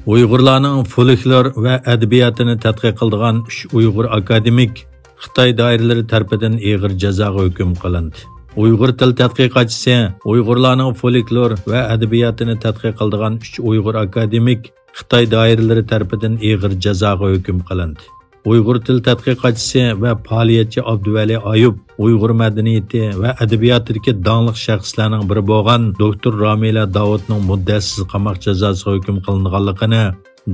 Uyg'urlarning folklor va adabiyotini tadqiq qiladigan 3 Uyg'ur akademik Xitoy doiralari tomonidan og'ir jazoga hukm qilindi. Uyg'ur til tadqiqotchisi Uyg'urlarning folklor va adabiyotini tadqiq qiladigan 3 Uyg'ur akademik Xitoy doiralari tomonidan og'ir jazoga hukm qilindi. Uyg'ur til tadqiqotchisi va faoliyatchi Abduvali Ayub Uyg'ur madaniyati va adabiyotidagi dongli shaxslarning biri bo'lgan doktor Ramila Davudning muddatsiz qamoq jazosiga hukm qilinganligini,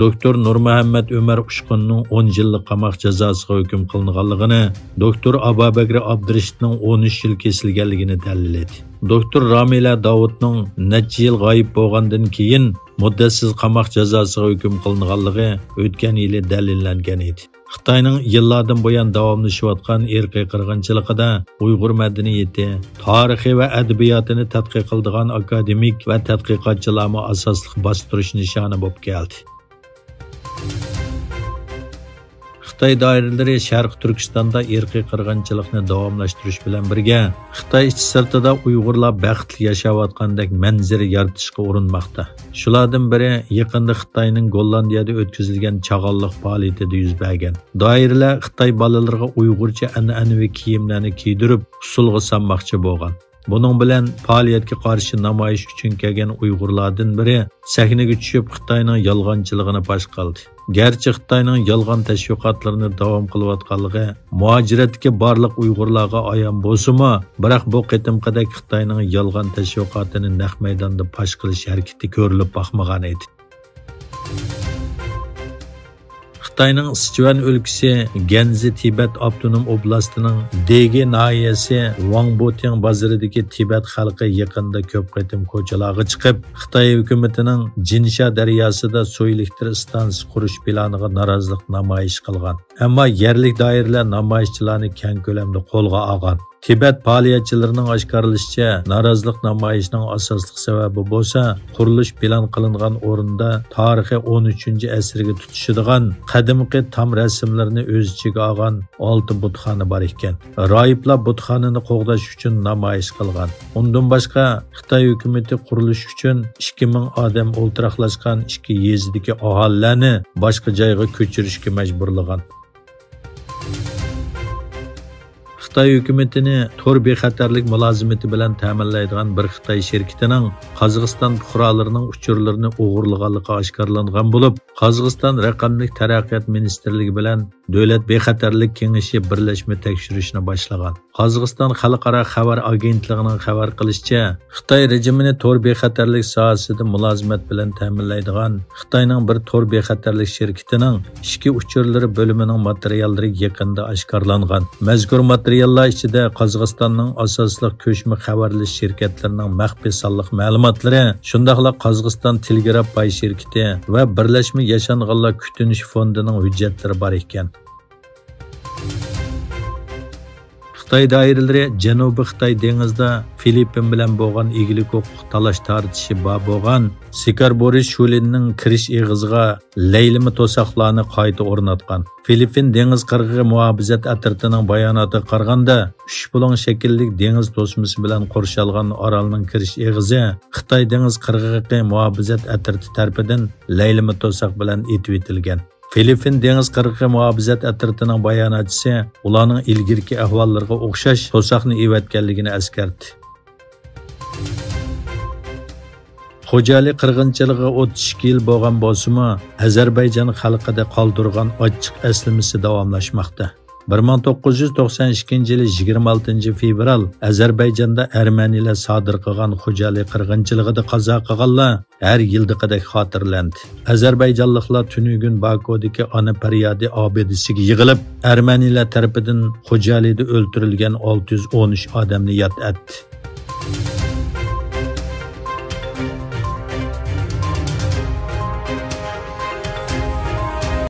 doktor Nurmuhammad Umar Ushqunning 10 yillik qamoq jazosiga hukm qilinganligini, doktor Abubakr Abdurishidning 13 yil kesilganligini dalilladi. Doktor Ramila Davudning necha yil g'oyib bo'lgandan keyin muddatsiz qamoq jazosiga hukm qilinganligi o'tgan yili dalillangan edi. Xitoyning yillardan buyon davomlashayotgan irqiy qirg'inchiligida Uyg'ur madaniyati, tarixi va adabiyotini tadqiq qiladigan akademik va tadqiqotchilarga asosli bostirish nishoni bo'lib keldi. Xitoy doiralari Sharq Turkistonda irqiy qirg'inchilikni davomlashtirish bilan birga Xitoy ichki-sirtida Uyg'urlar baxtli yashayotgandek manzara yaratishga urinmoqda. Shulardan biri yaqinda Xitoyning Gollandiyada o'tkazilgan chag'alliq faoliyatida yuz bergan. Doiralar Xitoy bolalarga Uyg'urcha an'anaviy kiyimlarni kiydirib, usulga solmoqchi bo'lgan. Bunun bilan faoliyatga qarshi namoyish uchun kelgan Uyg'urlardan biri sahnaga tushib Xitoyning yolg'onchiligini fosh qildi. Gerçi Xitoyning yolg'on tashviqotlarini davom qilayotganligi muhojiratga barliq Uyg'urlarga ayon bo'lsa-mu, biroq bu qitimqidek Xitoyning yolg'on tashviqotini naq maydonda fosh qilish harakati ko'rilib boqmagan edi. Xitoyning Sichuan o'lkasi Ganzi Tibet avtonom oblastining Dege nahiyasi Wangboting bozoridagi Tibet xalqi yaqinda ko'p qitim ko'chalarga chiqib, Xitoy hukumatining Jinsha daryosida su elektr stansiyasi qurish planiga norozilik namoyish qilgan. Ammo yerlik doiralar namoyishchilarni keng ko'lamda qo'lga olgan. Tibet faoliyatchilarining oshkorlashicha, norozilik namoyishining asosli sababi bo'lsa, qurilish plan qilingan o'rinda tarixiy 13-asrga tutishadigan qadimgi tam rasmlarni o'z ichiga olgan 6 butxona bor ekan. Rohiblar butxonani qo'g'dash uchun namoyish qilgan. Undan boshqa Xitoy hukumati qurilish uchun 2000 odam o'ltiraqlashgan 2 yezidagi aholilarni boshqa joyga ko'chirishga majburlagan. Xitoy hukumatini tor bexatarlik mulozimati bilan ta'minlaydigan bir Xitoy shirkatining Qozog'iston fuqarolarining uchurlarini o'g'irlaganligi oshkorlangan bo'lib, Qozog'iston raqamlik taraqqiyot ministrligi bilan Davlat bexatarlik kengashi birlashma tekshirishni boshlagan. Qozog'iston xalqaro xabar agentligining xabar qilishicha, Xitoy rejimini tor bexatarlik sohasida mulozimat bilan ta'minlaydigan Xitoyning bir tor bexatarlik shirkatining ichki uchurlari bo'limining materiallari yaqinda oshkorlangan. Mazkur materiallar ichida Qozog'istonning asosli ko'chma xabarlash shirkatlarining maxfiy sonliq ma'lumotlari, shundaqla Qozog'iston Telegraf pay shirkati va Birlashma yashanganlar kutinish fondining hujjatlari bor ekan. Xitoy doiralari Janubiy Xitoy dengizida Filippin bilan bo'lgan egilik huquq talash tortishi bor bo'lgan Sikarbori Shulinning kirish eg'iziga laylimi to'saqlarni qayta o'rnatgan. Filippin dengiz qirg'og'i muhofazat atritining bayonotiga qaraganda, 3 bulon shakllik dengiz to'smasi bilan qo'rshalgan orolning kirish eg'izi Xitoy dengiz qirg'og'i muhofazat atriti tarafidan laylimi to'saq bilan etib etilgan. Filippin dengiz qirg'og'i muhofazat atritining bayonotchisi ularning ilgirki ahvollariga o'xshash to'saqni evatganligini eskartdi. Xo'jalik qirg'inchiligi 32 yil bo'lgan bo'lsa-mu, Ozarbayjon xalqida qoldirgan ochiq eslamasi davomlashmoqda. 1992 yili 26 fevral Ozarbayjonda Armaniyalar sodir qilgan xo'jalik qirg'inchiligida qazo qilganlar har yildaqadek xotirlandi. Ozarbayjonliklar tunugun Bakudagi ona faryodi obidasiga yig'ilib, Armaniyalar tarafidan xo'jalikda o'ldirilgan 613 odamni yod etdi.